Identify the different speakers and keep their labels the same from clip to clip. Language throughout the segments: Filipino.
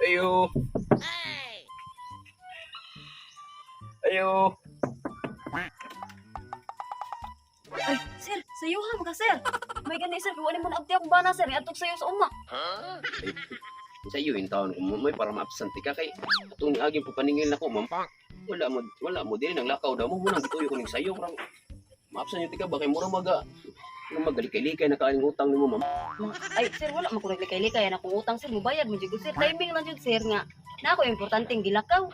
Speaker 1: Ayo. Ayo.
Speaker 2: Ay, sir, sayo ha, mga sir. May ganit sir, kung ano mo na-abdi akong bana sir, iatog sayo sa uma.
Speaker 1: Ay, sa iyo yung taon ko may para ma-absente ka kay atong niaging pupaningil nako ma'am. Wala mo din ang lakaw daw mo munang gituyo ko ning sayo parang ma-absent yung tika ba kay mura magalikay-likay na kaaning utang nimo ma'am.
Speaker 2: Ay, sir, wala man ko naglikay-likay na kung utang sir, mubayad mo jud sir. Timing lang jud sir nga. Na ako importanteng gilakaw.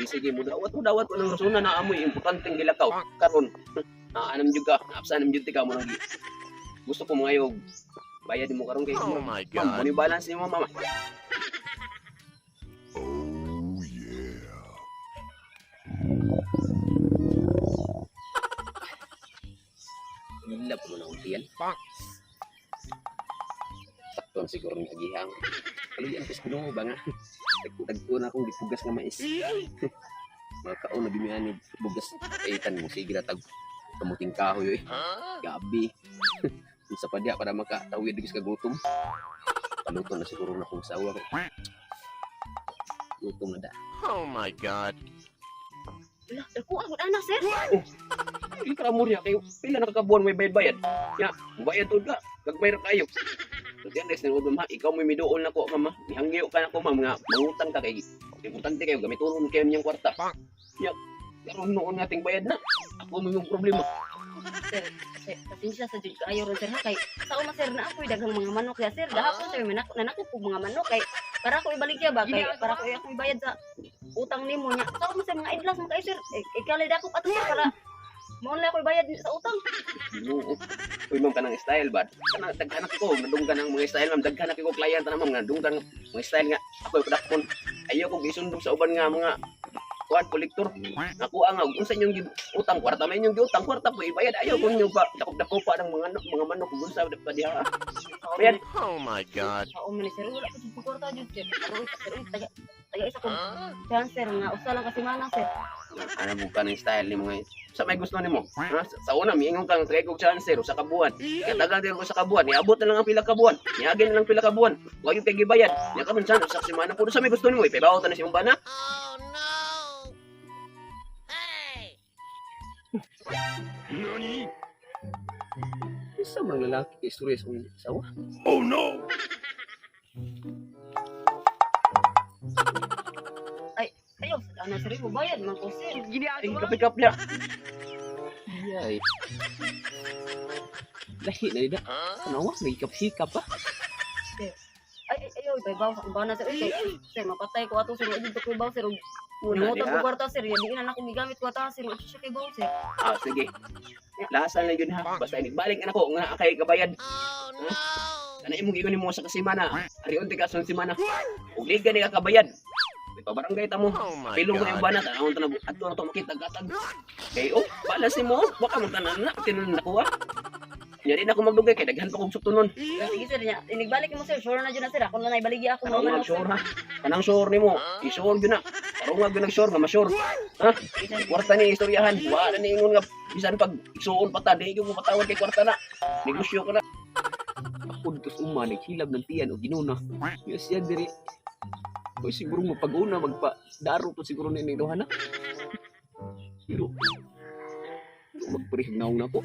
Speaker 1: Sige mo dawat ko nang rasuna na amoy importanteng gilakaw karon. Anam jud ka, absan jud tika mo nang gusto ko mangayog bayad mo karon kay
Speaker 3: Oh my
Speaker 1: ma'am,
Speaker 3: God.
Speaker 1: ano yung balance nimo mama?
Speaker 3: Oh yeah.
Speaker 1: Hilap mo na utian. Sakto siguro ng agihang. Kalian ko sa ba nga? Tagko na akong dipugas nga mais. Mga kaon na bimihan ni bugas. Tan mo sige na tag kamuting kahoy eh. Gabi. Sa padya para makatawid digis ka gutom. Paluto na siguro na kong sawa. Gutom na da.
Speaker 3: Oh my God.
Speaker 2: Wala, dako ako ana sir.
Speaker 1: Hindi ka mo kayo. Pila nakakabuan may bayad-bayad. Ya, bayad to ka. Gagbayad kayo. So, diyan guys, nilodom ha. Ikaw may midoon na ko, mama. Ihanggiyo ka na ko, ma'am. Nga, mangutang ka kay. Importante kayo. Gamiturun kayo niyang kwarta. Ya, karoon noon nating bayad na. Ako mo yung problema.
Speaker 2: Sir, pasensya sa jud kaayo ron sir ha kay sa uma sir na ako daghang mga manok ya sir. Gahapon sir nanako po mga manok kay para ko ibaligya ba kay para ko ako ibayad sa utang nimo nya. Sa uma sir mga idlas mo kay sir. Ikalay dako ato sir para mo na ako ibayad sa utang.
Speaker 1: Oo. Uy, ma'am, kanang style ba? Daghanak ko. Nadunggan ang mga style, ma'am. Daghanak ko client na, ma'am. Nadunggan mga style nga. Ako yung padakon. Ayaw kong isundog sa uban nga mga kuan kolektor. Ako ang kung sa inyong utang kwarta may inyong utang kwarta po ibayad ayaw kung nyo pa dakop pa ng mga manok kung sa pa diha. Bayad.
Speaker 3: Oh my God.
Speaker 2: Sa uma ni sir wala ko sa kwarta jud sir. Pero taga isa ko cancer nga usa lang kasi mana sir.
Speaker 1: Ano mo kanang style ni mga sa may gusto nimo? Ha? Sa una miingon kang tagay kog chance sa kabuan. Kaya tagal din ko sa kabuan. Niabot na lang ang pila kabuan. Niagin na lang pila kabuan. Wa yung kay gibayad. Nya karon chance sa semana pud sa may gusto nimo ipabaw ta na si umbana.
Speaker 3: Oh no. Hey. Nani?
Speaker 1: Isa man lalaki kay istorya sa unya. Sawa.
Speaker 3: Oh no.
Speaker 2: Ayo, ana sir mo bayad man ko sir.
Speaker 1: Ay kapikap niya. Ay. Lahi na nida. Ano may kapikap pa.
Speaker 2: Ay ayo ibabaw sa bana sir. Sir mapatay ko ato sir dito ko baw sir.
Speaker 1: Una
Speaker 2: Nangutan
Speaker 1: niya.
Speaker 2: ko kwarta sir, hindi na ako migamit ko ata sir. Siya kay baw sir.
Speaker 1: Sige. Lasan lang yun ha. Basta balik na ko nga kay kabayad.
Speaker 3: Oh no.
Speaker 1: Kana imong gigon nimo sa kasimana. Ari unti ka sa simana. Ug gani ka kabayad. May pabarangay ta mo.
Speaker 3: Oh my
Speaker 1: Pilong ko yung
Speaker 3: God.
Speaker 1: banat. Anong tanong ato na to makita gatag. Kay balas mo. Baka mo tanan na tinunan ako ha. Nyari na ako magdugay kay daghan pa kog sutunon.
Speaker 2: Sige sir niya. Inigbalik mo sir. Sure na dyan na sir. Ako na naibaligi ako.
Speaker 1: Ano nga sure ha? Kanang sure nimo. I-sure gyud na. Karo nga gyud nag-sure nga ma-sure. Ha? Kwarta ni istoryahan. Wala ni ingon nga bisan pag isuon pa ta di gyud mo patawad kay kwarta na. Negosyo ka na. Ako dito sa uma naghilab ng tiyan o ginuna. Yes yan diri. Koy siguro mapag-una magpa-daro to siguro ni niluhan na. Pero magparihnaw na ko.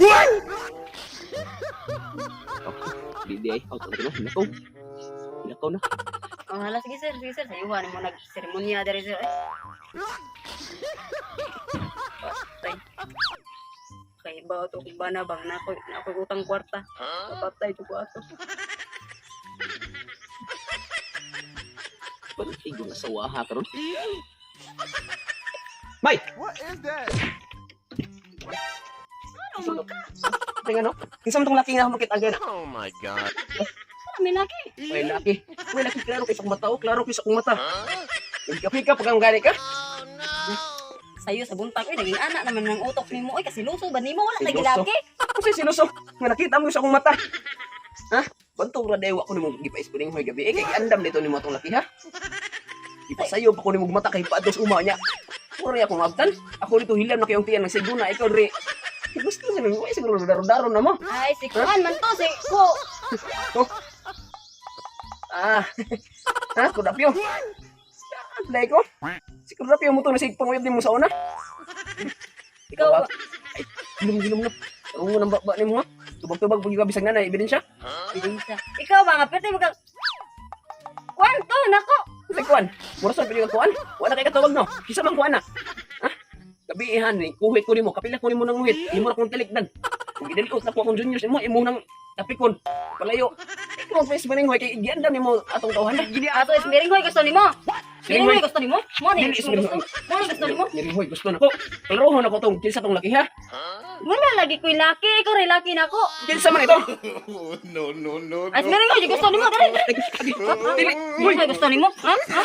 Speaker 1: Di ay out na nako. Nako na.
Speaker 2: Oh, hala sige sir. Sige sir. Sayuhan mo nag-seremonya dari sir. Patay. Kay ba to kung bana bang na ako utang kwarta. Patay to ko ato.
Speaker 1: Pantay ko na sa waha karon. May!
Speaker 3: What is that?
Speaker 2: Ano man ka?
Speaker 1: Tingnan no? Kinsa man tong laki nga makita agay na.
Speaker 3: Oh my God.
Speaker 2: May laki.
Speaker 1: May laki. May laki klaro kay sa mata o klaro kay sa akong mata.
Speaker 3: Huh?
Speaker 1: Pika pag ang gani ka.
Speaker 3: Oh no.
Speaker 2: Sayo sa buntag naging anak naman ng utok nimo oy kasi luso ba nimo wala
Speaker 1: Si
Speaker 2: lagi
Speaker 1: Luso.
Speaker 2: laki.
Speaker 1: Kasi sinuso nga nakita mo sa akong mata. Ha? Bantong ra dewa ko nimo gipa-spring hoy gabi. Kay andam dito nimo tong laki ha. Ipasayo pa ko nimo mata kay pados uma nya. Puro akong abtan. Ako dito hilam na kayong tiyan ng siguna ikaw diri. Gusto niya nang siguro daro-daro na mo.
Speaker 2: Ay, si Kuan man to, si Ko.
Speaker 1: Ah. Ha, kudapyo. Dai ko. Si kudapyo mo to na sig panguyab nimo sa una.
Speaker 2: Ikaw ba?
Speaker 1: Gilom na. Rungo nang baba nimo ha. Tubag-tubag pag bisag na ebidensya.
Speaker 2: Ebidensya. Ikaw ba nga pwede mo kang Kuan to, nako.
Speaker 1: Sa kuan. Mura sa pili ka kuan. Wala kay katawag no. Kisa man kuan na. Ha? Gabihan ni kuhit ko nimo, kapila ko nimo nang uhit. Imo ra kong tilikdan. Kung gidalikot na ko akong juniors imo nang tapikon. Palayo. Ikaw pa sa maning hoy kay giandam nimo atong tawhan.
Speaker 2: Ato is miringhoy gusto nimo. Miringhoy gusto nimo? Mo ni
Speaker 1: Dili is
Speaker 2: gusto nimo. Mo ni gusto nimo.
Speaker 1: Miringhoy gusto nako. Kalarohon ako tong kinsa tong laki ha.
Speaker 2: Wala lagi ko'y laki, ikaw rin laki na ako.
Speaker 1: Kinsa man ito?
Speaker 3: Oh, no, no, no,
Speaker 2: Ay,
Speaker 3: no.
Speaker 2: miringhoy gusto nimo, dali.
Speaker 1: Dili.
Speaker 2: Miringhoy gusto nimo? Ha? Ha?